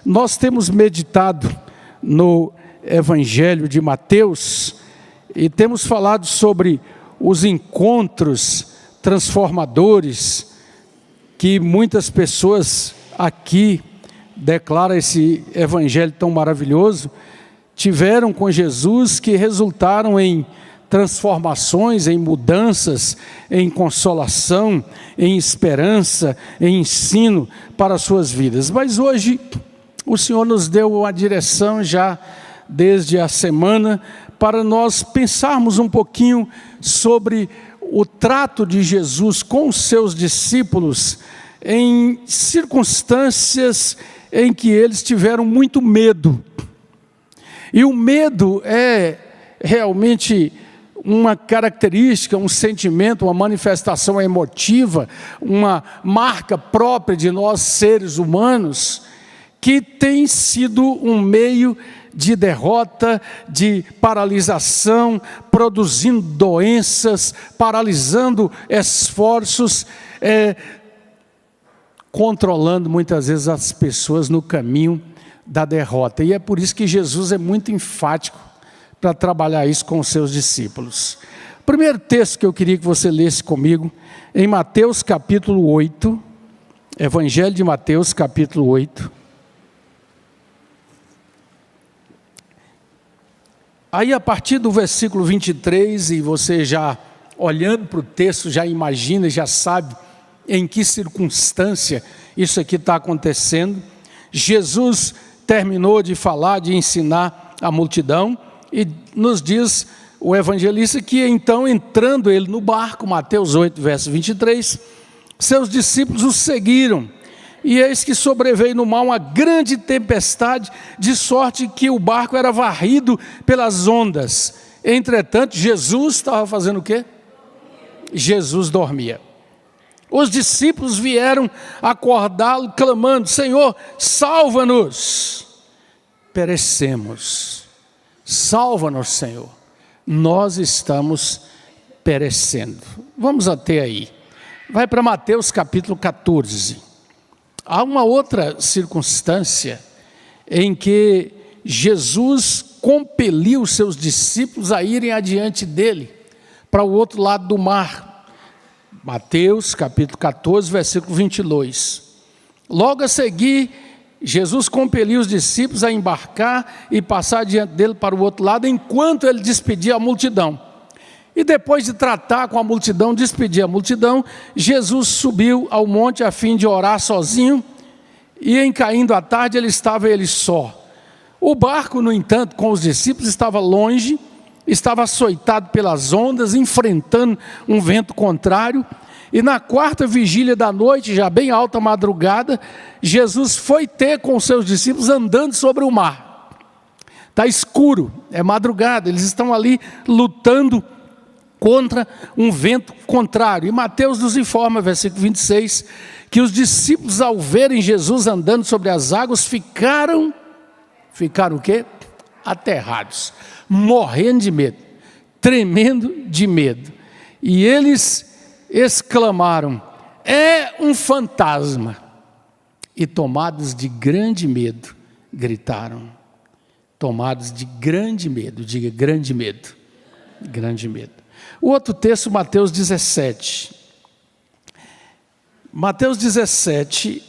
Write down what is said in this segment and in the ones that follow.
nós temos meditado no Evangelho de Mateus e temos falado sobre os encontros transformadores que muitas pessoas aqui declaram esse Evangelho tão maravilhoso, tiveram com Jesus, que resultaram em transformações, em mudanças, em consolação, em esperança, em ensino para as suas vidas. Mas hoje o Senhor nos deu uma direção já desde a semana para nós pensarmos um pouquinho sobre o trato de Jesus com os seus discípulos em circunstâncias em que eles tiveram muito medo. E o medo é realmente uma característica, um sentimento, uma manifestação emotiva, uma marca própria de nós seres humanos, que tem sido um meio de derrota, de paralisação, produzindo doenças, paralisando esforços, controlando muitas vezes as pessoas no caminho da derrota. E é por isso que Jesus é muito enfático para trabalhar isso com os seus discípulos. O primeiro texto que eu queria que você lesse comigo, em Mateus capítulo 8, Evangelho de Mateus capítulo 8. Aí a partir do versículo 23, e você já olhando para o texto, já imagina, já sabe em que circunstância isso aqui está acontecendo. Jesus terminou de falar, de ensinar a multidão, e nos diz o evangelista que então, entrando ele no barco, Mateus 8, verso 23, seus discípulos o seguiram, e eis que sobreveio no mar uma grande tempestade, de sorte que o barco era varrido pelas ondas. Entretanto, Jesus estava fazendo o quê? Jesus dormia. Os discípulos vieram acordá-lo, clamando: Senhor, salva-nos, perecemos. Salva-nos, Senhor, nós estamos perecendo. Vamos até aí. Vai para Mateus capítulo 14. Há uma outra circunstância em que Jesus compeliu os seus discípulos a irem adiante dele, para o outro lado do mar. Mateus capítulo 14, versículo 22. Logo a seguir, Jesus compeliu os discípulos a embarcar e passar diante dele para o outro lado, enquanto ele despedia a multidão. E depois de tratar com a multidão, despedir a multidão, Jesus subiu ao monte a fim de orar sozinho, e em caindo a tarde ele só. O barco, no entanto, com os discípulos estava longe, estava açoitado pelas ondas, enfrentando um vento contrário. E na quarta vigília da noite, já bem alta madrugada, Jesus foi ter com os seus discípulos andando sobre o mar. Está escuro, é madrugada, eles estão ali lutando contra um vento contrário. E Mateus nos informa, versículo 26, que os discípulos, ao verem Jesus andando sobre as águas, ficaram o quê? Aterrados, morrendo de medo, tremendo de medo. E eles exclamaram: é um fantasma. E tomados de grande medo, gritaram. Tomados de grande medo, diga grande medo, grande medo. O outro texto, Mateus 17. Mateus 17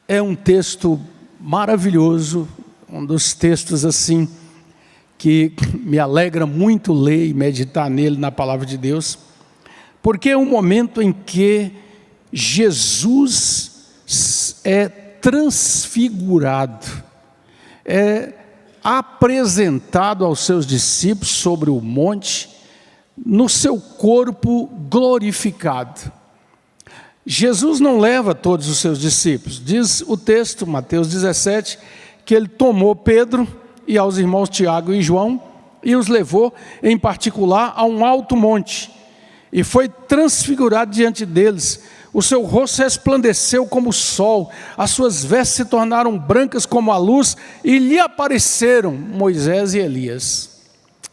é um texto maravilhoso, um dos textos assim, que me alegra muito ler e meditar nele, na palavra de Deus, porque é um momento em que Jesus é transfigurado, é apresentado aos seus discípulos sobre o monte, no seu corpo glorificado. Jesus não leva todos os seus discípulos, diz o texto, Mateus 17, que ele tomou Pedro e aos irmãos Tiago e João, e os levou em particular a um alto monte, e foi transfigurado diante deles. O seu rosto resplandeceu como o sol, as suas vestes se tornaram brancas como a luz, e lhe apareceram Moisés e Elias,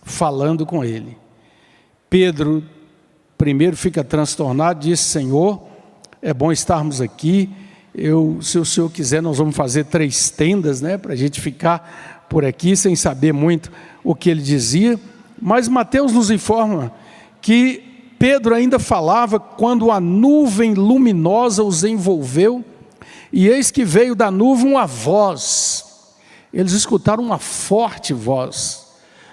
falando com ele. Pedro primeiro fica transtornado, diz: Senhor, é bom estarmos aqui, Se o senhor quiser, nós vamos fazer 3 tendas, né, para a gente ficar por aqui sem saber muito o que ele dizia. Mas Mateus nos informa que Pedro ainda falava quando a nuvem luminosa os envolveu, e eis que veio da nuvem uma voz. Eles escutaram uma forte voz,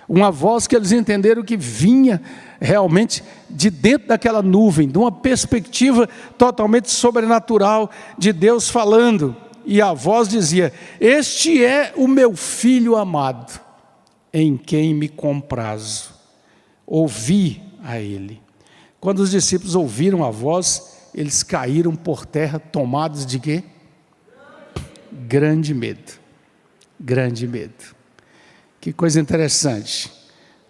uma voz que eles entenderam que vinha realmente de dentro daquela nuvem, de uma perspectiva totalmente sobrenatural de Deus falando. E a voz dizia: este é o meu filho amado, em quem me comprazo. Ouvi a ele. Quando os discípulos ouviram a voz, eles caíram por terra, tomados de quê? Grande medo. Grande medo. Que coisa interessante.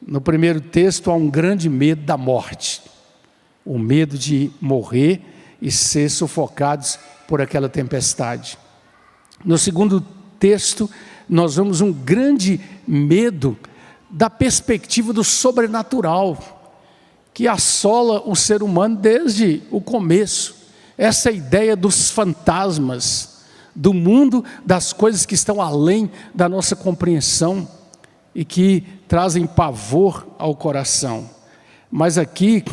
No primeiro texto há um grande medo da morte. O medo de morrer e ser sufocados por aquela tempestade. No segundo texto, nós vemos um grande medo da perspectiva do sobrenatural, que assola o ser humano desde o começo. Essa ideia dos fantasmas, do mundo das coisas que estão além da nossa compreensão e que trazem pavor ao coração. Mas aqui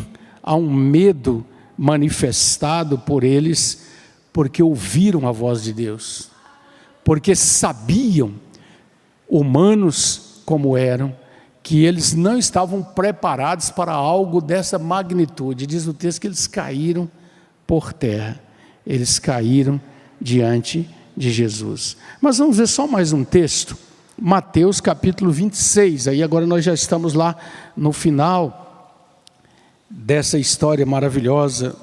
há um medo manifestado por eles, porque ouviram a voz de Deus, porque sabiam, humanos como eram, que eles não estavam preparados para algo dessa magnitude. Diz o texto que eles caíram por terra, eles caíram diante de Jesus. Mas vamos ver só mais um texto, Mateus capítulo 26, aí agora nós já estamos lá no final dessa história maravilhosa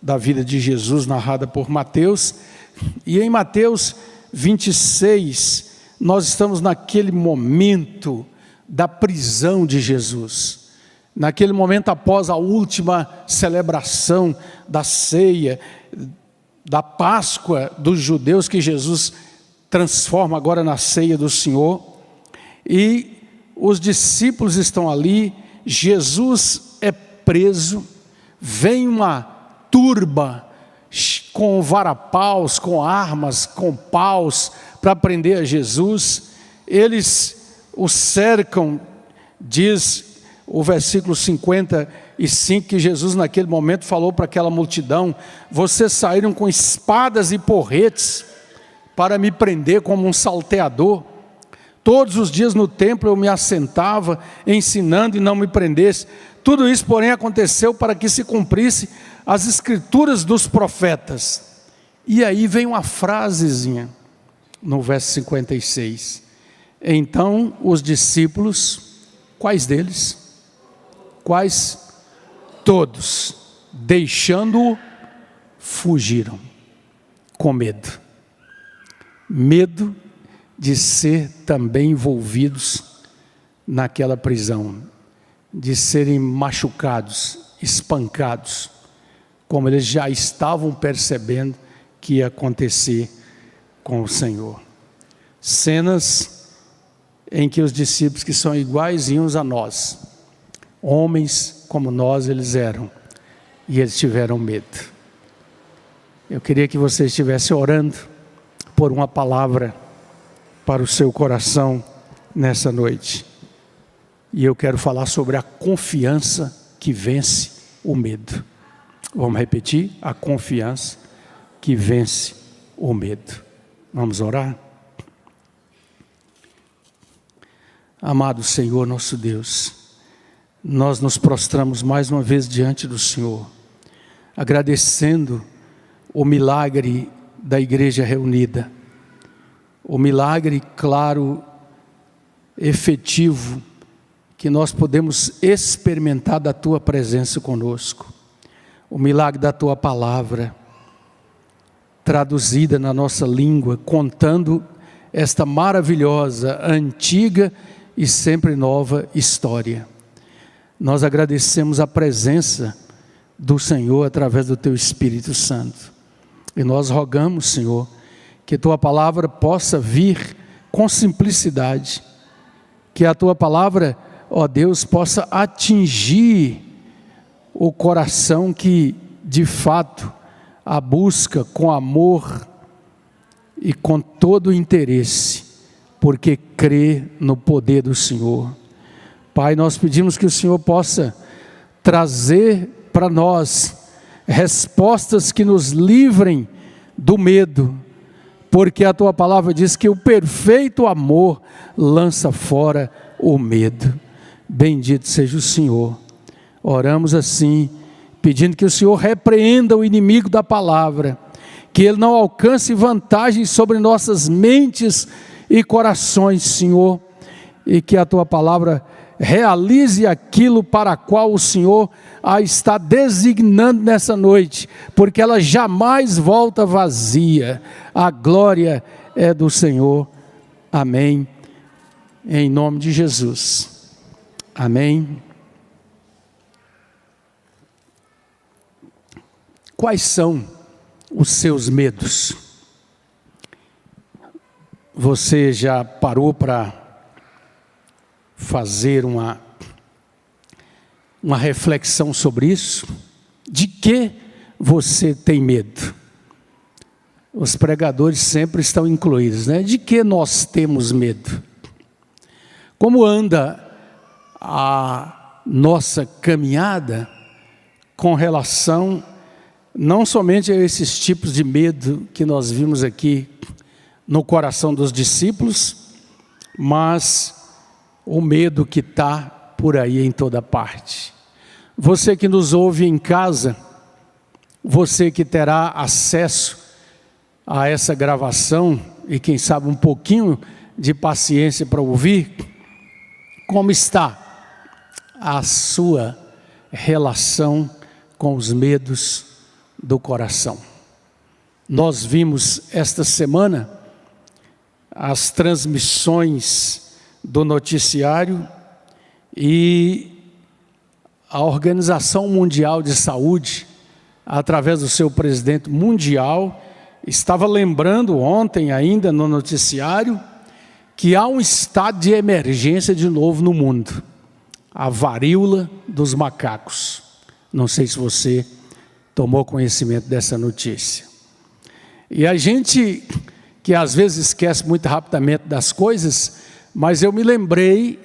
da vida de Jesus, narrada por Mateus. E em Mateus 26, nós estamos naquele momento da prisão de Jesus, naquele momento após a última celebração da ceia, da Páscoa dos judeus, que Jesus transforma agora na ceia do Senhor, e os discípulos estão ali, Jesus é preso, vem uma turba com varapaus, com armas, com paus, para prender a Jesus. Eles o cercam, diz o versículo 55, que Jesus naquele momento falou para aquela multidão: vocês saíram com espadas e porretes para me prender como um salteador. Todos os dias no templo eu me assentava, ensinando, e não me prendesse. Tudo isso, porém, aconteceu para que se cumprisse as escrituras dos profetas. E aí vem uma frasezinha no verso 56. Então os discípulos, quais deles? Quais? Todos, deixando-o, fugiram, com medo. Medo de ser também envolvidos naquela prisão, de serem machucados, espancados, como eles já estavam percebendo que ia acontecer com o Senhor. Cenas em que os discípulos, que são iguaizinhos a nós, homens como nós eles eram, e eles tiveram medo. Eu queria que você estivesse orando por uma palavra para o seu coração nessa noite. E eu quero falar sobre a confiança que vence o medo. Vamos repetir? A confiança que vence o medo. Vamos orar? Amado Senhor, nosso Deus, nós nos prostramos mais uma vez diante do Senhor, agradecendo o milagre da igreja reunida, o milagre claro, efetivo, que nós podemos experimentar da Tua presença conosco, o milagre da Tua palavra, traduzida na nossa língua, contando esta maravilhosa, antiga e sempre nova história. Nós agradecemos a presença do Senhor através do Teu Espírito Santo. E nós rogamos, Senhor, que Tua palavra possa vir com simplicidade, que a Tua palavra, ó Deus, possa atingir o coração que, de fato, a busca com amor e com todo o interesse, porque crê no poder do Senhor. Pai, nós pedimos que o Senhor possa trazer para nós respostas que nos livrem do medo, porque a Tua palavra diz que o perfeito amor lança fora o medo. Bendito seja o Senhor. Oramos assim, pedindo que o Senhor repreenda o inimigo da palavra, que ele não alcance vantagem sobre nossas mentes e corações, Senhor, e que a Tua palavra realize aquilo para a qual o Senhor a está designando nessa noite, porque ela jamais volta vazia. A glória é do Senhor. Amém. Em nome de Jesus. Amém. Quais são os seus medos? Você já parou para fazer uma reflexão sobre isso? De que você tem medo? Os pregadores sempre estão incluídos, né? De que nós temos medo? Como anda a nossa caminhada com relação não somente a esses tipos de medo que nós vimos aqui no coração dos discípulos, mas o medo que está por aí em toda parte. Você que nos ouve em casa, você que terá acesso a essa gravação e quem sabe um pouquinho de paciência para ouvir, como está a sua relação com os medos do coração? Nós vimos esta semana as transmissões do noticiário e a Organização Mundial de Saúde, através do seu presidente mundial, estava lembrando ontem ainda no noticiário que há um estado de emergência de novo no mundo, a varíola dos macacos. Não sei se você tomou conhecimento dessa notícia. E a gente que às vezes esquece muito rapidamente das coisas, mas eu me lembrei,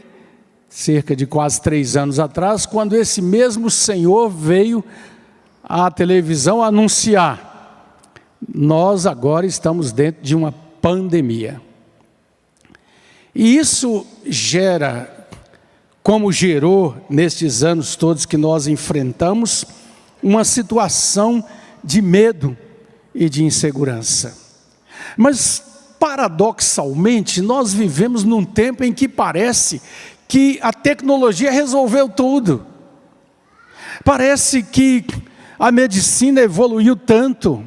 cerca de quase 3 anos atrás, quando esse mesmo senhor veio à televisão anunciar: nós agora estamos dentro de uma pandemia. E isso gera, como gerou nestes anos todos que nós enfrentamos, uma situação de medo e de insegurança. Mas, paradoxalmente, nós vivemos num tempo em que parece que a tecnologia resolveu tudo. Parece que a medicina evoluiu tanto.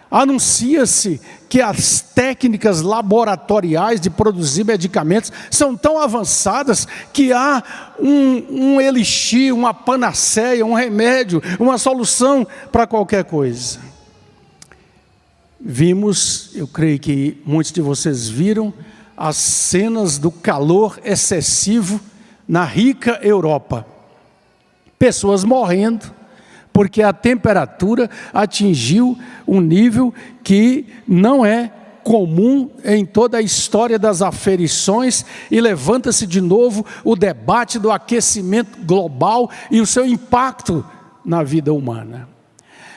Anuncia-se que as técnicas laboratoriais de produzir medicamentos são tão avançadas que há um elixir, uma panaceia, um remédio, uma solução para qualquer coisa. Vimos, eu creio que muitos de vocês viram, as cenas do calor excessivo na rica Europa. Pessoas morrendo, porque a temperatura atingiu um nível que não é comum em toda a história das aferições, e levanta-se de novo o debate do aquecimento global e o seu impacto na vida humana.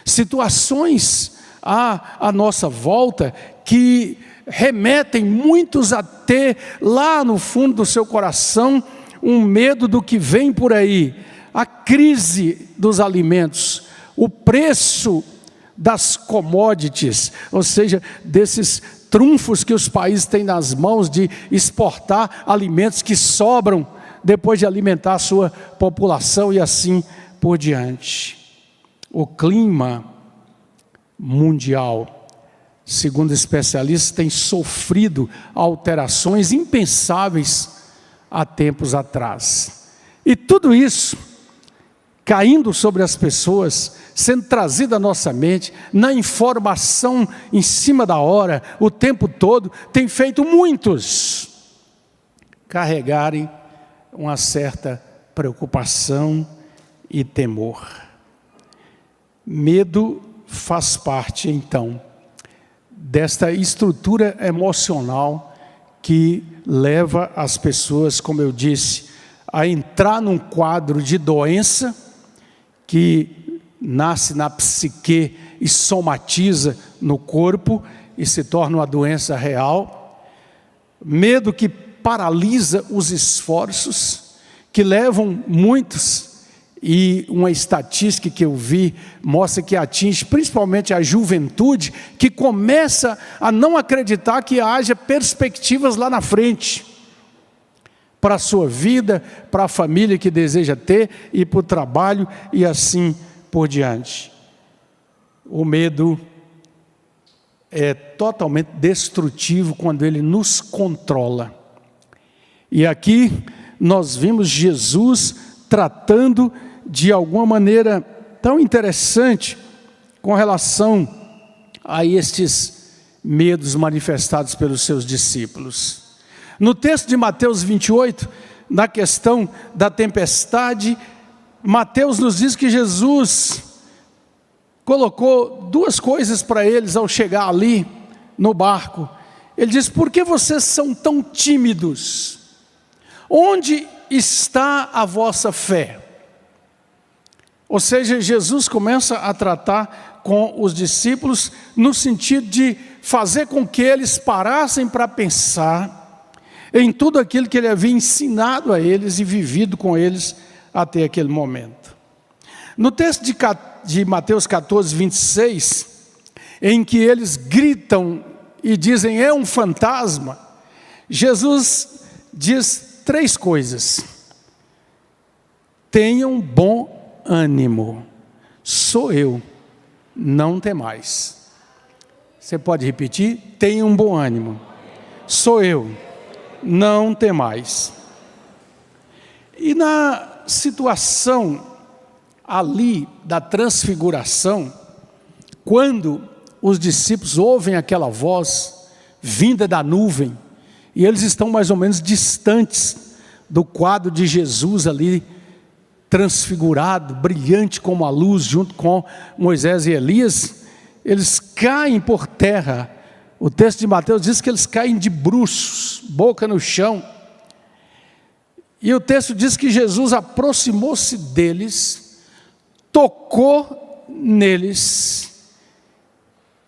Situações à nossa volta que remetem muitos a ter lá no fundo do seu coração um medo do que vem por aí. A crise dos alimentos, o preço das commodities, ou seja, desses trunfos que os países têm nas mãos de exportar alimentos que sobram depois de alimentar a sua população e assim por diante. O clima mundial, segundo especialistas, tem sofrido alterações impensáveis há tempos atrás. E tudo isso caindo sobre as pessoas, sendo trazida à nossa mente, na informação em cima da hora, o tempo todo, tem feito muitos carregarem uma certa preocupação e temor. Medo faz parte, então, desta estrutura emocional que leva as pessoas, como eu disse, a entrar num quadro de doença que nasce na psique e somatiza no corpo e se torna uma doença real. Medo que paralisa os esforços, que levam muitos, e uma estatística que eu vi mostra que atinge principalmente a juventude, que começa a não acreditar que haja perspectivas lá na frente, para a sua vida, para a família que deseja ter, e para o trabalho, e assim por diante. O medo é totalmente destrutivo quando ele nos controla. E aqui nós vimos Jesus tratando de alguma maneira tão interessante com relação a estes medos manifestados pelos seus discípulos. No texto de Mateus 28, na questão da tempestade, Mateus nos diz que Jesus colocou duas coisas para eles ao chegar ali no barco. Ele diz: por que vocês são tão tímidos? Onde está a vossa fé? Ou seja, Jesus começa a tratar com os discípulos no sentido de fazer com que eles parassem para pensar em tudo aquilo que ele havia ensinado a eles e vivido com eles até aquele momento. No texto de Mateus 14, 26, em que eles gritam e dizem: é um fantasma, Jesus diz três coisas: tenham bom ânimo, sou eu, não temais. Você pode repetir? Tenham bom ânimo, sou eu, não temais. E na situação ali da transfiguração, quando os discípulos ouvem aquela voz vinda da nuvem, e eles estão mais ou menos distantes do quadro de Jesus ali, transfigurado, brilhante como a luz, junto com Moisés e Elias, eles caem por terra. O texto de Mateus diz que eles caem de bruços, boca no chão. E o texto diz que Jesus aproximou-se deles, tocou neles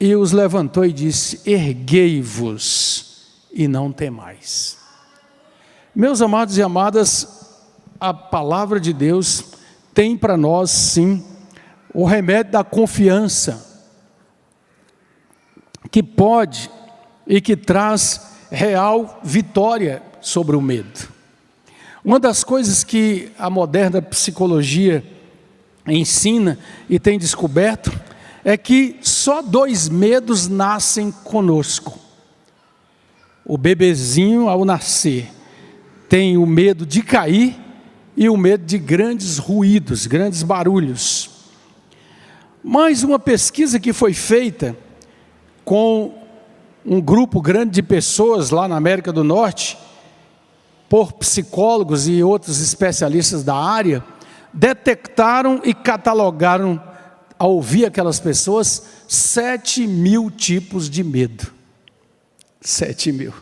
e os levantou e disse: erguei-vos e não temais. Meus amados e amadas, a palavra de Deus tem para nós sim o remédio da confiança, que pode e que traz real vitória sobre o medo. Uma das coisas que a moderna psicologia ensina e tem descoberto é que só dois medos nascem conosco. O bebezinho, ao nascer, tem o medo de cair e o medo de grandes ruídos, grandes barulhos. Mas uma pesquisa que foi feita com um grupo grande de pessoas lá na América do Norte, por psicólogos e outros especialistas da área, detectaram e catalogaram, ao ouvir aquelas pessoas, 7.000 tipos de medo. 7.000.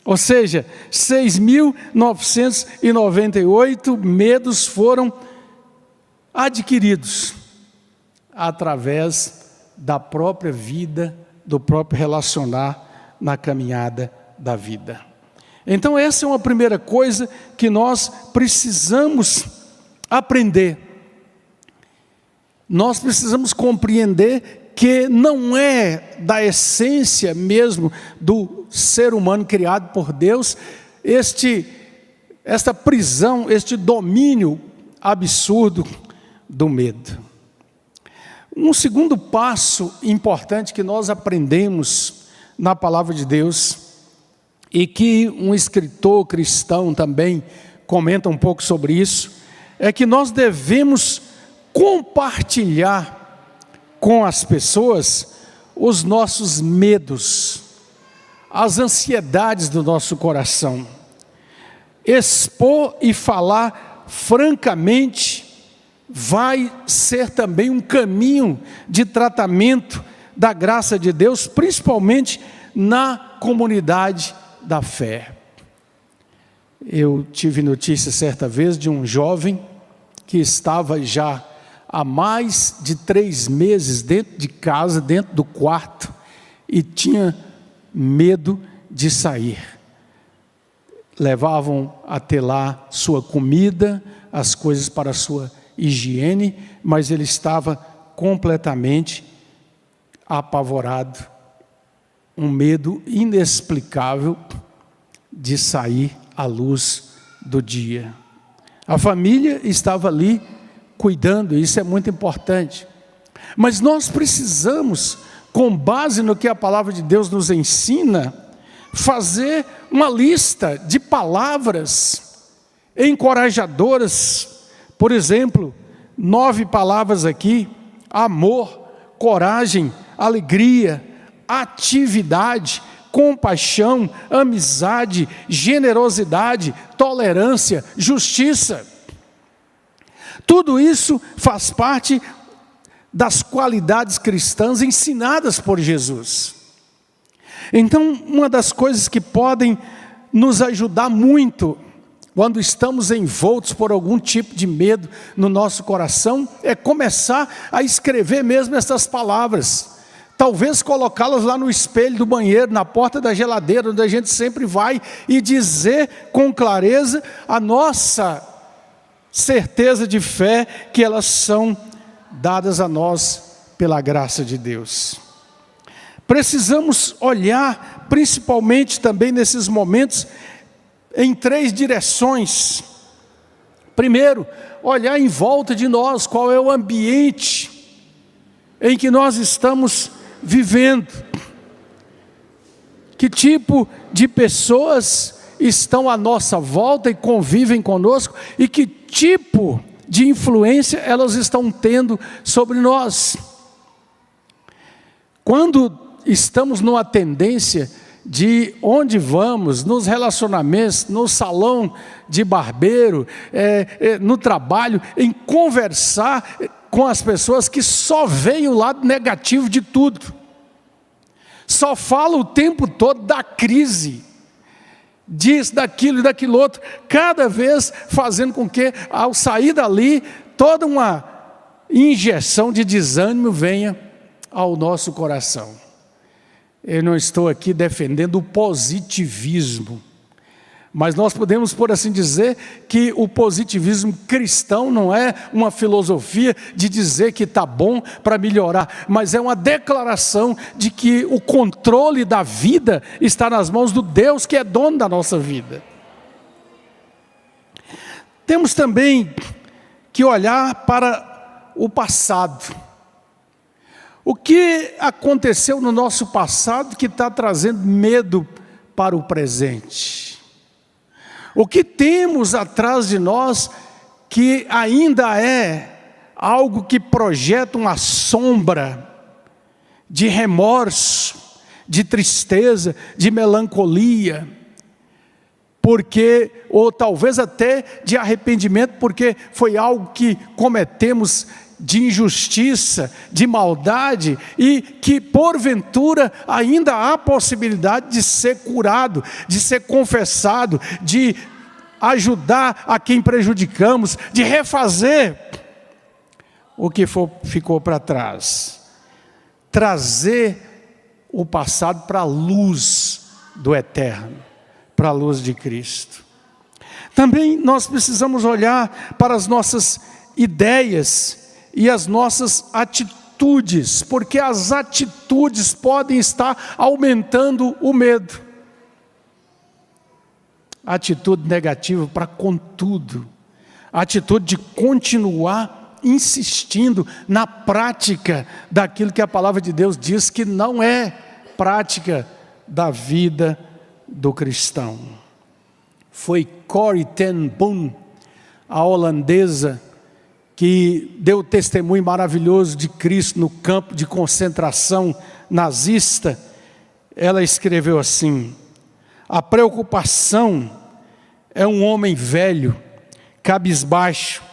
Ou seja, 6.998 medos foram adquiridos através da própria vida, do próprio relacionar na caminhada da vida. Então essa é uma primeira coisa que nós precisamos aprender. Nós precisamos compreender que não é da essência mesmo do ser humano criado por Deus esta prisão, este domínio absurdo do medo. Um segundo passo importante que nós aprendemos na palavra de Deus, e que um escritor cristão também comenta um pouco sobre isso, é que nós devemos compartilhar com as pessoas os nossos medos, as ansiedades do nosso coração. Expor e falar francamente vai ser também um caminho de tratamento da graça de Deus, principalmente na comunidade da fé. Eu tive notícia certa vez de um jovem que estava já há mais de 3 meses dentro de casa, dentro do quarto, e tinha medo de sair. Levavam até lá sua comida, as coisas para a sua higiene, mas ele estava completamente apavorado, um medo inexplicável de sair à luz do dia. A família estava ali cuidando, isso é muito importante. Mas nós precisamos, com base no que a palavra de Deus nos ensina, fazer uma lista de palavras encorajadoras. Por exemplo, 9 palavras aqui: amor, coragem, alegria, atividade, compaixão, amizade, generosidade, tolerância, justiça. Tudo isso faz parte das qualidades cristãs ensinadas por Jesus. Então, uma das coisas que podem nos ajudar muito quando estamos envoltos por algum tipo de medo no nosso coração é começar a escrever mesmo essas palavras. Talvez colocá-las lá no espelho do banheiro, na porta da geladeira, onde a gente sempre vai, e dizer com clareza a nossa certeza de fé que elas são dadas a nós pela graça de Deus. Precisamos olhar, principalmente também nesses momentos, em 3 direções. Primeiro, olhar em volta de nós, qual é o ambiente em que nós estamos vivendo. Que tipo de pessoas estão à nossa volta e convivem conosco, e que tipo de influência elas estão tendo sobre nós. Quando estamos numa tendência de onde vamos, nos relacionamentos, no salão de barbeiro, no trabalho, em conversar com as pessoas que só veem o lado negativo de tudo, só falam o tempo todo da crise, disso, daquilo e daquilo outro, cada vez fazendo com que, ao sair dali, toda uma injeção de desânimo venha ao nosso coração. Eu não estou aqui defendendo o positivismo, mas nós podemos, por assim dizer, que o positivismo cristão não é uma filosofia de dizer que está bom para melhorar, mas é uma declaração de que o controle da vida está nas mãos do Deus que é dono da nossa vida. Temos também que olhar para o passado. O que aconteceu no nosso passado que está trazendo medo para o presente? O que temos atrás de nós que ainda é algo que projeta uma sombra de remorso, de tristeza, de melancolia, porque, ou talvez até de arrependimento, porque foi algo que cometemos de injustiça, de maldade, e que porventura ainda há possibilidade de ser curado, de ser confessado, de ajudar a quem prejudicamos, de refazer o que ficou para trás. Trazer o passado para a luz do eterno, para a luz de Cristo. Também nós precisamos olhar para as nossas ideias e as nossas atitudes, porque as atitudes podem estar aumentando o medo. Atitude negativa para com tudo, atitude de continuar insistindo na prática daquilo que a palavra de Deus diz que não é prática da vida do cristão. Foi Corrie ten Boom, a holandesa, que deu testemunho maravilhoso de Cristo no campo de concentração nazista. Ela escreveu assim: a preocupação é um homem velho, cabisbaixo,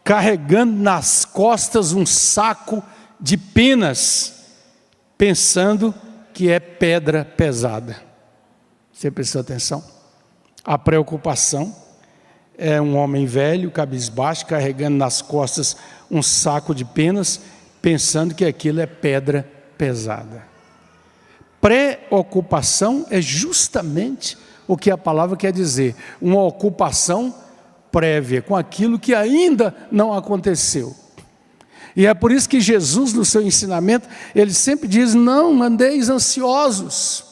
carregando nas costas um saco de penas pensando que é pedra pesada. Você prestou atenção? A preocupação é um homem velho, cabisbaixo, carregando nas costas um saco de penas, pensando que aquilo é pedra pesada. Preocupação é justamente o que a palavra quer dizer, uma ocupação prévia com aquilo que ainda não aconteceu. E é por isso que Jesus, no seu ensinamento, ele sempre diz: não andeis ansiosos.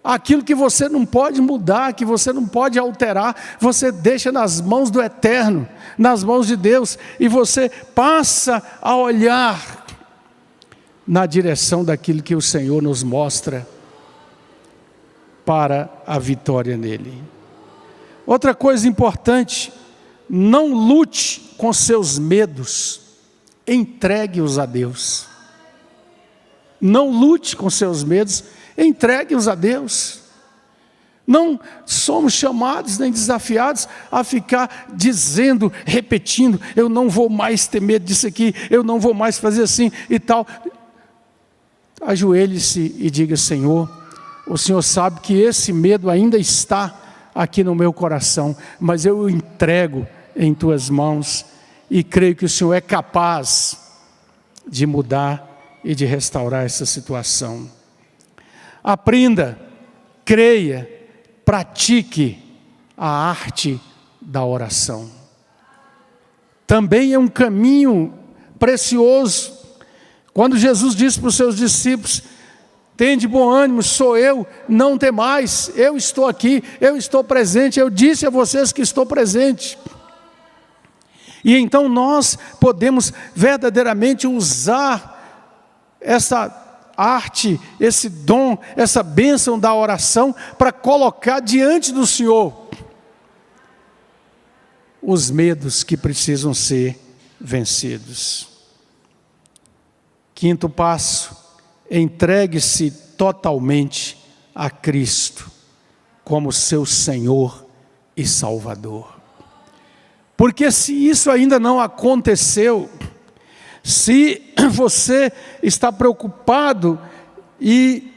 Aquilo que você não pode mudar, que você não pode alterar, você deixa nas mãos do Eterno, nas mãos de Deus, e você passa a olhar na direção daquilo que o Senhor nos mostra para a vitória nele. Outra coisa importante: não lute com seus medos, entregue-os a Deus. Não lute com seus medos, entregue-os a Deus. Não somos chamados nem desafiados a ficar dizendo, repetindo: eu não vou mais ter medo disso aqui, eu não vou mais fazer assim e tal. Ajoelhe-se e diga: Senhor, o Senhor sabe que esse medo ainda está aqui no meu coração, mas eu o entrego em tuas mãos e creio que o Senhor é capaz de mudar e de restaurar essa situação. Aprenda, creia, pratique a arte da oração. Também é um caminho precioso. Quando Jesus disse para os seus discípulos: tende bom ânimo, sou eu, não temais, eu estou aqui, eu estou presente, eu disse a vocês que estou presente. E então nós podemos verdadeiramente usar essa arte, esse dom, essa bênção da oração para colocar diante do Senhor os medos que precisam ser vencidos. Quinto passo: entregue-se totalmente a Cristo como seu Senhor e Salvador. Porque se isso ainda não aconteceu, se você está preocupado e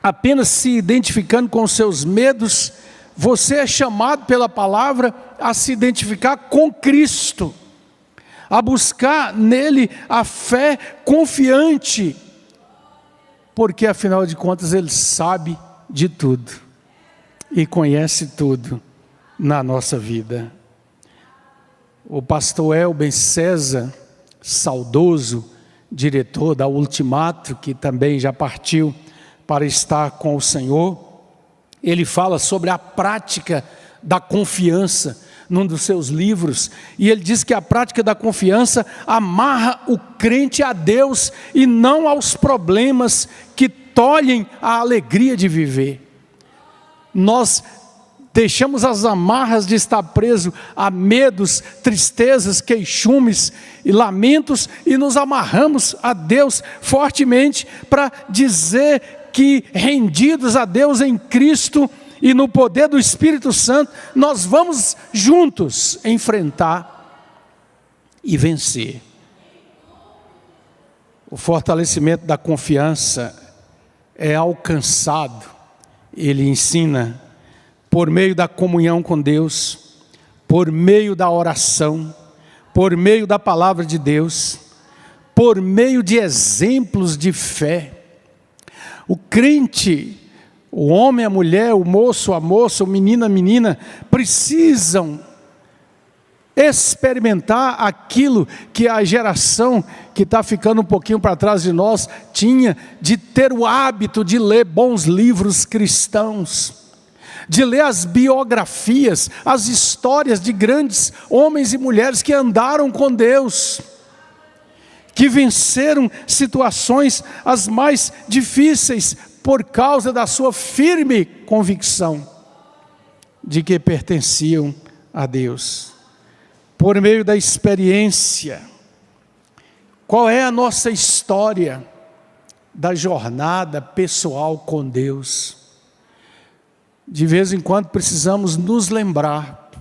apenas se identificando com os seus medos, você é chamado pela palavra a se identificar com Cristo, a buscar nele a fé confiante, porque afinal de contas Ele sabe de tudo e conhece tudo na nossa vida. O pastor Elben César, saudoso diretor da Ultimato, que também já partiu para estar com o Senhor, ele fala sobre a prática da confiança num dos seus livros, e ele diz que a prática da confiança amarra o crente a Deus e não aos problemas que tolhem a alegria de viver. Nós deixamos as amarras de estar preso a medos, tristezas, queixumes e lamentos e nos amarramos a Deus fortemente para dizer que, rendidos a Deus em Cristo e no poder do Espírito Santo, nós vamos juntos enfrentar e vencer. O fortalecimento da confiança é alcançado, ele ensina, por meio da comunhão com Deus, por meio da oração, por meio da palavra de Deus, por meio de exemplos de fé. O crente, o homem, a mulher, o moço, a moça, o menino, a menina, precisam experimentar aquilo que a geração que está ficando um pouquinho para trás de nós tinha, de ter o hábito de ler bons livros cristãos, de ler as biografias, as histórias de grandes homens e mulheres que andaram com Deus, que venceram situações as mais difíceis por causa da sua firme convicção de que pertenciam a Deus. Por meio da experiência, qual é a nossa história da jornada pessoal com Deus? De vez em quando precisamos nos lembrar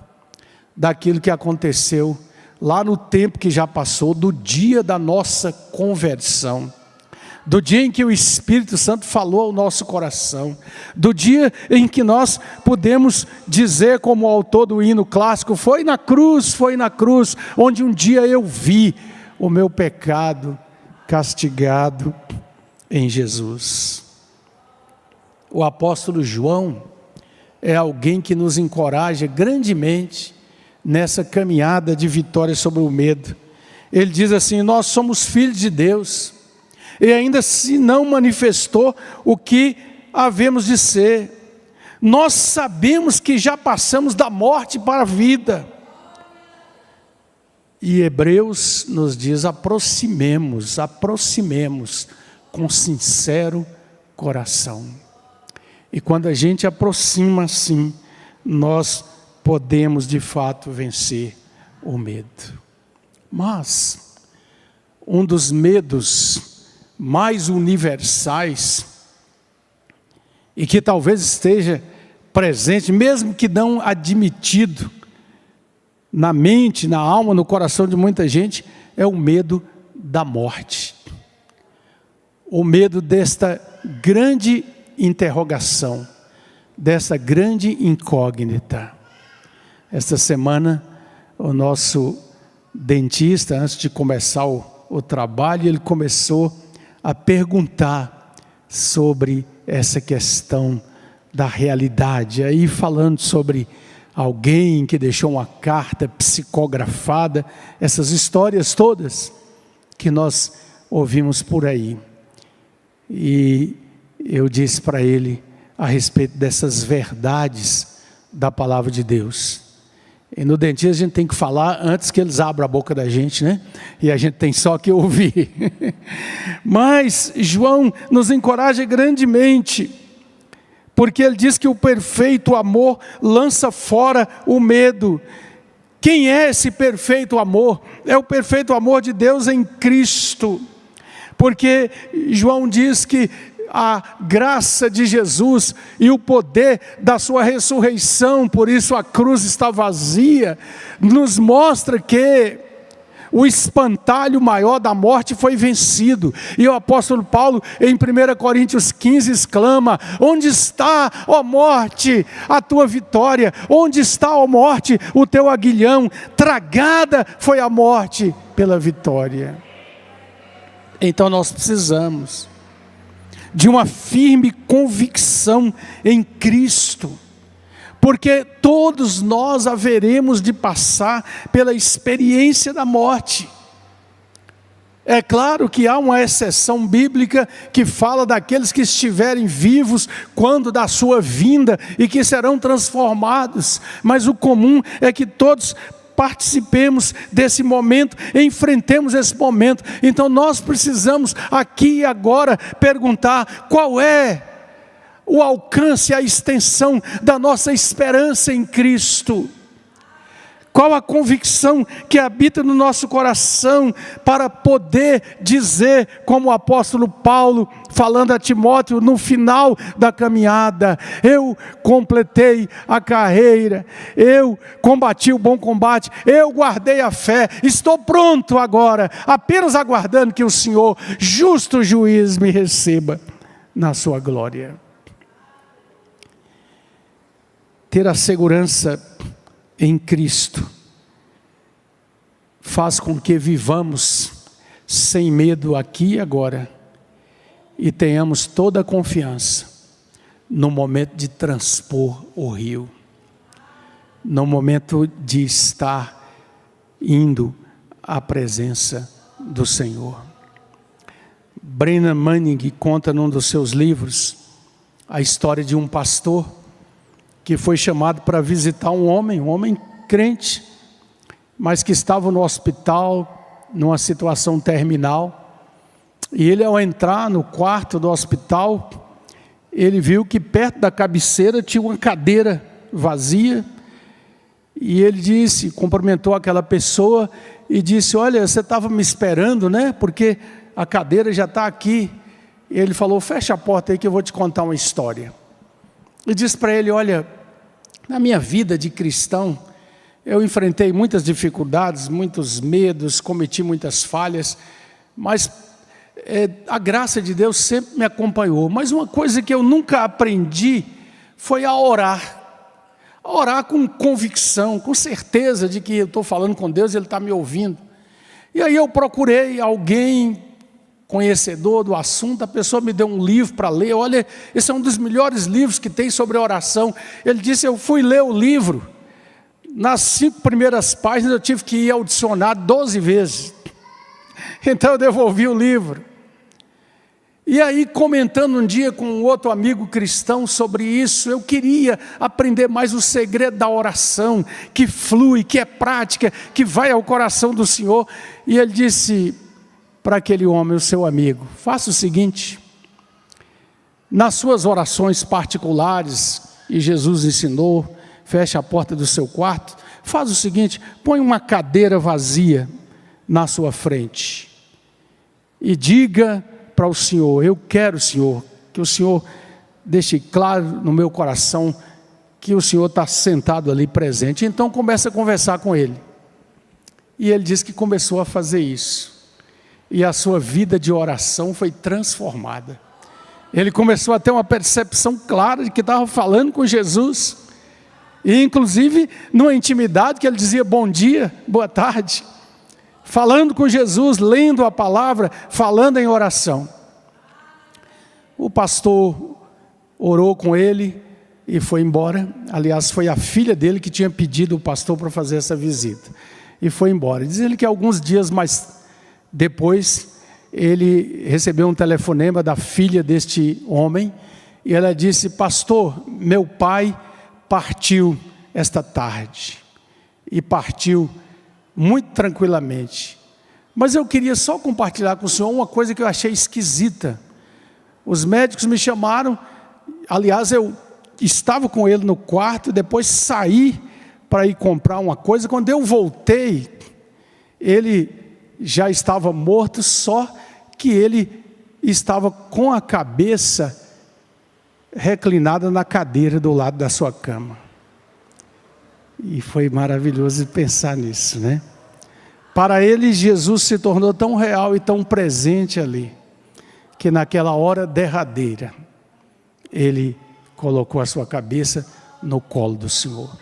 daquilo que aconteceu lá no tempo que já passou, do dia da nossa conversão, do dia em que o Espírito Santo falou ao nosso coração, do dia em que nós podemos dizer, como o autor do hino clássico, foi na cruz, onde um dia eu vi o meu pecado castigado em Jesus. O apóstolo João é alguém que nos encoraja grandemente nessa caminhada de vitória sobre o medo. Ele diz assim: nós somos filhos de Deus, e ainda se não manifestou o que havemos de ser. Nós sabemos que já passamos da morte para a vida. E Hebreus nos diz: aproximemos com sincero coração. E quando a gente aproxima assim, nós podemos de fato vencer o medo. Mas um dos medos mais universais, e que talvez esteja presente, mesmo que não admitido, na mente, na alma, no coração de muita gente, é o medo da morte. O medo desta grande interrogação, dessa grande incógnita. Esta semana, o nosso dentista, antes de começar o trabalho, ele começou a perguntar sobre essa questão da realidade. Aí falando sobre alguém que deixou uma carta psicografada, essas histórias todas que nós ouvimos por aí. E eu disse para ele a respeito dessas verdades da palavra de Deus. E no dentista a gente tem que falar antes que eles abram a boca da gente, né? E a gente tem só que ouvir. Mas João nos encoraja grandemente, porque ele diz que o perfeito amor lança fora o medo. Quem é esse perfeito amor? É o perfeito amor de Deus em Cristo. Porque João diz que a graça de Jesus e o poder da sua ressurreição, por isso a cruz está vazia, nos mostra que o espantalho maior da morte foi vencido. E o apóstolo Paulo, em 1 Coríntios 15, exclama: onde está, ó morte, a tua vitória? Onde está, ó morte, o teu aguilhão? Tragada foi a morte pela vitória. Então nós precisamos de uma firme convicção em Cristo, porque todos nós haveremos de passar pela experiência da morte. É claro que há uma exceção bíblica que fala daqueles que estiverem vivos quando da sua vinda e que serão transformados, mas o comum é que todos participemos desse momento, enfrentemos esse momento. Então nós precisamos aqui e agora perguntar: qual é o alcance, a extensão da nossa esperança em Cristo? Qual a convicção que habita no nosso coração para poder dizer, como o apóstolo Paulo, falando a Timóteo no final da caminhada: eu completei a carreira, eu combati o bom combate, eu guardei a fé, estou pronto agora, apenas aguardando que o Senhor, justo juiz, me receba na sua glória. Ter a segurança em Cristo faz com que vivamos sem medo aqui e agora, e tenhamos toda a confiança no momento de transpor o rio, no momento de estar indo à presença do Senhor. Brennan Manning conta num dos seus livros a história de um pastor que foi chamado para visitar um homem crente, mas que estava no hospital, numa situação terminal. E ele, ao entrar no quarto do hospital, ele viu que perto da cabeceira tinha uma cadeira vazia, e ele disse, cumprimentou aquela pessoa e disse: olha, você estava me esperando, né? Porque a cadeira já está aqui. E ele falou: fecha a porta aí que eu vou te contar uma história. E disse para ele: olha, na minha vida de cristão, eu enfrentei muitas dificuldades, muitos medos, cometi muitas falhas, mas a graça de Deus sempre me acompanhou. Mas uma coisa que eu nunca aprendi foi a orar com convicção, com certeza de que eu estou falando com Deus e Ele está me ouvindo. E aí eu procurei alguém conhecedor do assunto, a pessoa me deu um livro para ler. Olha, esse é um dos melhores livros que tem sobre oração. Ele disse, eu fui ler o livro, nas 5 primeiras páginas eu tive que ir ao dicionário 12 vezes. Então eu devolvi o livro. E aí, comentando um dia com um outro amigo cristão sobre isso, eu queria aprender mais o segredo da oração, que flui, que é prática, que vai ao coração do Senhor. E ele disse para aquele homem, o seu amigo, faça o seguinte, nas suas orações particulares, e Jesus ensinou, feche a porta do seu quarto, faz o seguinte, põe uma cadeira vazia na sua frente e diga para o Senhor, eu quero, Senhor, que o Senhor deixe claro no meu coração que o Senhor está sentado ali presente. Então começa a conversar com ele. E ele disse que começou a fazer isso. E a sua vida de oração foi transformada. Ele começou a ter uma percepção clara de que estava falando com Jesus. E inclusive numa intimidade que ele dizia bom dia, boa tarde. Falando com Jesus, lendo a palavra, falando em oração. O pastor orou com ele e foi embora. Aliás, foi a filha dele que tinha pedido o pastor para fazer essa visita. E foi embora. Diz ele que alguns dias mais depois, ele recebeu um telefonema da filha deste homem. E ela disse, pastor, meu pai partiu esta tarde. E partiu muito tranquilamente. Mas eu queria só compartilhar com o senhor uma coisa que eu achei esquisita. Os médicos me chamaram, aliás, eu estava com ele no quarto, depois saí para ir comprar uma coisa. Quando eu voltei, ele já estava morto, só que ele estava com a cabeça reclinada na cadeira do lado da sua cama. E foi maravilhoso pensar nisso, né? Para ele, Jesus se tornou tão real e tão presente ali, que naquela hora derradeira, ele colocou a sua cabeça no colo do Senhor.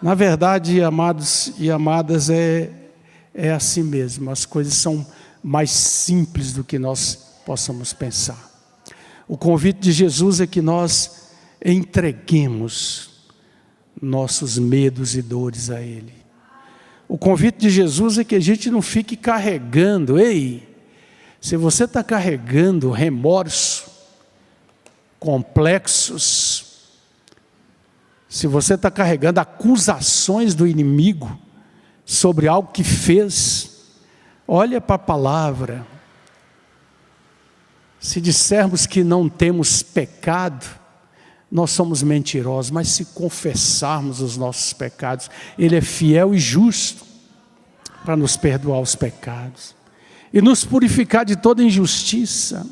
Na verdade, amados e amadas, é assim mesmo. As coisas são mais simples do que nós possamos pensar. O convite de Jesus é que nós entreguemos nossos medos e dores a Ele. O convite de Jesus é que a gente não fique carregando. Ei, se você está carregando remorso, complexos, se você está carregando acusações do inimigo sobre algo que fez, olha para a palavra. Se dissermos que não temos pecado, nós somos mentirosos, mas se confessarmos os nossos pecados, Ele é fiel e justo para nos perdoar os pecados e nos purificar de toda injustiça.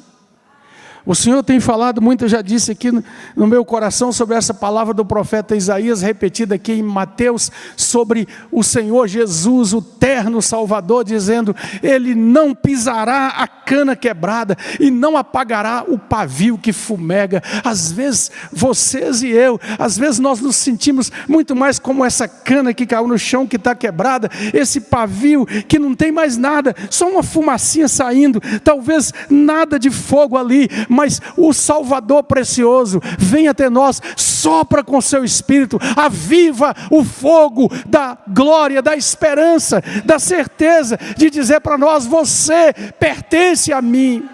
O Senhor tem falado muito, eu já disse aqui no meu coração sobre essa palavra do profeta Isaías, repetida aqui em Mateus, sobre o Senhor Jesus, o terno Salvador, dizendo, Ele não pisará a cana quebrada e não apagará o pavio que fumega. Às vezes, vocês e eu, às vezes nós nos sentimos muito mais como essa cana que caiu no chão, que está quebrada, esse pavio que não tem mais nada, só uma fumacinha saindo, talvez nada de fogo ali, mas o Salvador precioso vem até nós, sopra com seu Espírito, aviva o fogo da glória, da esperança, da certeza de dizer para nós, você pertence a mim.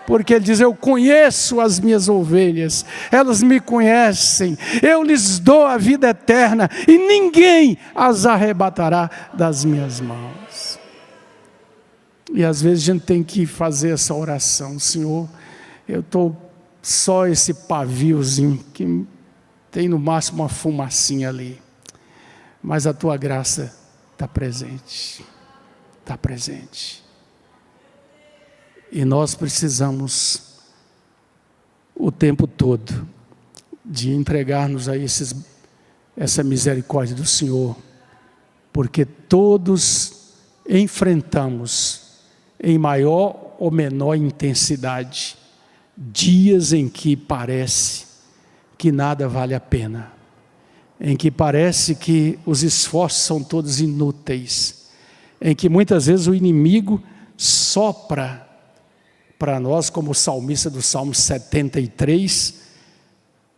Porque Ele diz, eu conheço as minhas ovelhas, elas me conhecem, eu lhes dou a vida eterna e ninguém as arrebatará das minhas mãos. E às vezes a gente tem que fazer essa oração, Senhor, eu estou só esse paviozinho, que tem no máximo uma fumacinha ali, mas a Tua graça está presente, está presente. E nós precisamos o tempo todo de entregar-nos a esses essa misericórdia do Senhor, porque todos enfrentamos, em maior ou menor intensidade, dias em que parece que nada vale a pena, em que parece que os esforços são todos inúteis, em que muitas vezes o inimigo sopra para nós, como o salmista do Salmo 73,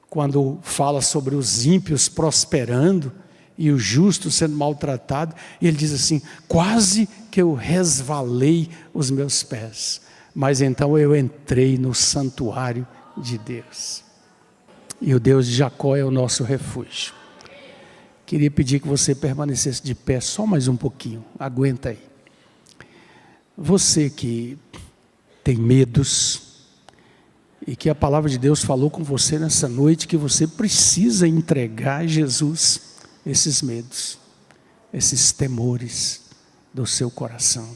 quando fala sobre os ímpios prosperando e o justo sendo maltratado, e ele diz assim: quase que eu resvalei os meus pés, mas então eu entrei no santuário de Deus. E o Deus de Jacó é o nosso refúgio. Queria pedir que você permanecesse de pé só mais um pouquinho, aguenta aí. Você que tem medos, e que a palavra de Deus falou com você nessa noite, que você precisa entregar a Jesus esses medos, esses temores do seu coração.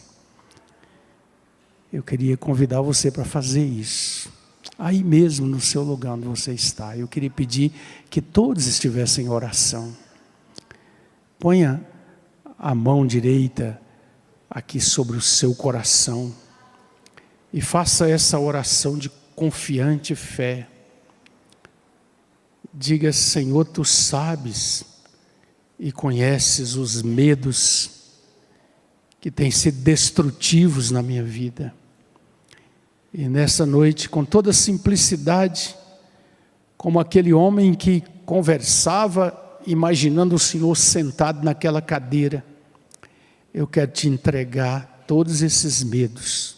Eu queria convidar você para fazer isso, aí mesmo no seu lugar onde você está. Eu queria pedir que todos estivessem em oração. Ponha a mão direita aqui sobre o seu coração e faça essa oração de confiante fé. Diga: Senhor, Tu sabes e conheces os medos que têm sido destrutivos na minha vida. E nessa noite, com toda simplicidade, como aquele homem que conversava imaginando o Senhor sentado naquela cadeira, eu quero te entregar todos esses medos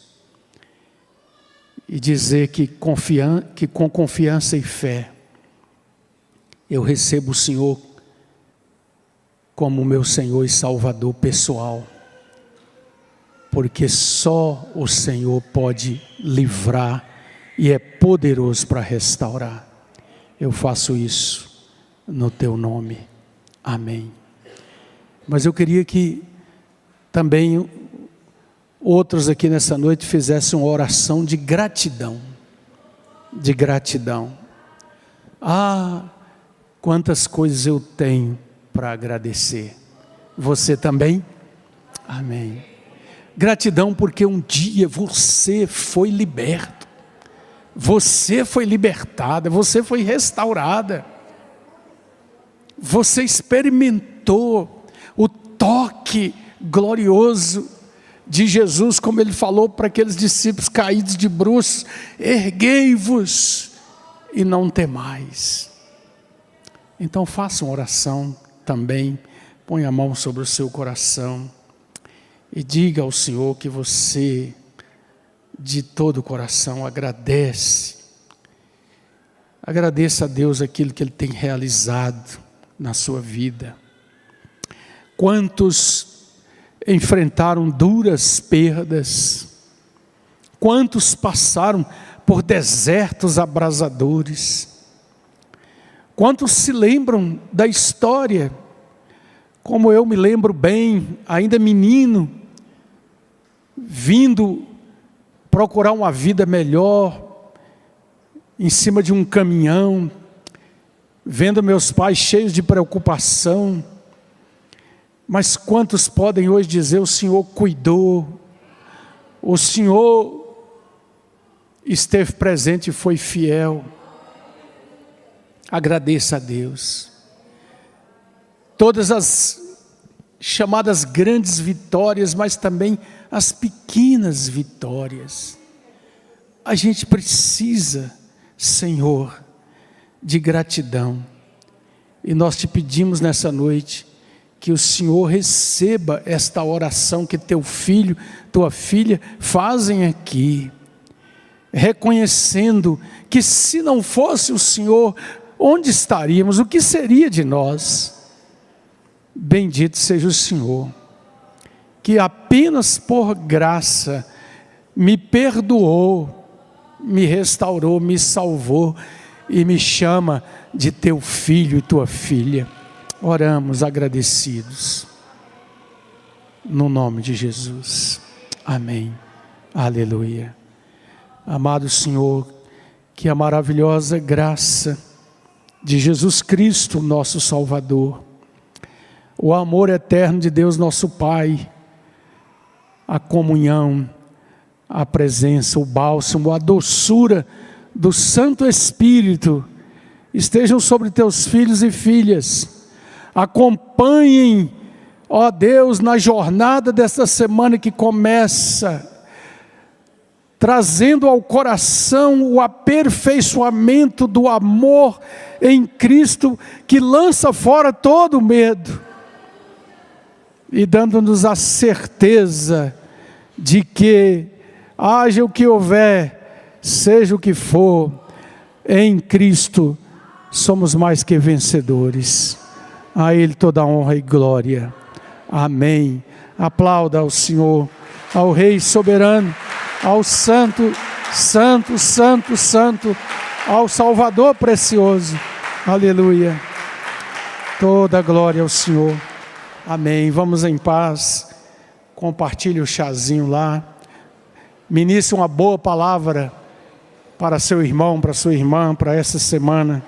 e dizer que com confiança e fé eu recebo o Senhor como meu Senhor e Salvador pessoal, porque só o Senhor pode livrar e é poderoso para restaurar. Eu faço isso no Teu nome, amém. Mas eu queria que também outros aqui nessa noite fizessem uma oração de gratidão, de gratidão. Ah, quantas coisas eu tenho para agradecer. Você também? Amém. Gratidão porque um dia você foi liberto, você foi libertada, você foi restaurada. Você experimentou o toque glorioso de Jesus, como Ele falou para aqueles discípulos caídos de bruços: erguei-vos e não temais. Então faça uma oração também, põe a mão sobre o seu coração e diga ao Senhor que você, de todo o coração, agradeça a Deus aquilo que Ele tem realizado na sua vida. Quantos enfrentaram duras perdas, quantos passaram por desertos abrasadores, quantos se lembram da história, como eu me lembro bem, ainda menino, vindo procurar uma vida melhor, em cima de um caminhão, vendo meus pais cheios de preocupação. Mas quantos podem hoje dizer: o Senhor cuidou, o Senhor esteve presente e foi fiel. Agradeça a Deus. Todas as chamadas grandes vitórias, mas também as pequenas vitórias. A gente precisa, Senhor, de gratidão. E nós te pedimos nessa noite que o Senhor receba esta oração que teu filho, tua filha fazem aqui, reconhecendo que se não fosse o Senhor, onde estaríamos? O que seria de nós? Bendito seja o Senhor, que apenas por graça me perdoou, me restaurou, me salvou e me chama de teu filho e tua filha. Oramos agradecidos, no nome de Jesus, amém, aleluia. Amado Senhor, que a maravilhosa graça de Jesus Cristo, nosso Salvador, o amor eterno de Deus, nosso Pai, a comunhão, a presença, o bálsamo, a doçura do Santo Espírito estejam sobre teus filhos e filhas. Acompanhem, ó Deus, na jornada desta semana que começa, trazendo ao coração o aperfeiçoamento do amor em Cristo, que lança fora todo o medo, e dando-nos a certeza de que, haja o que houver, seja o que for, em Cristo somos mais que vencedores. A Ele toda a honra e glória. Amém. Aplauda ao Senhor, ao Rei soberano, ao Santo, Santo, Santo, Santo, ao Salvador precioso. Aleluia. Toda a glória ao Senhor. Amém. Vamos em paz. Compartilhe o chazinho lá. Ministre uma boa palavra para seu irmão, para sua irmã, para essa semana.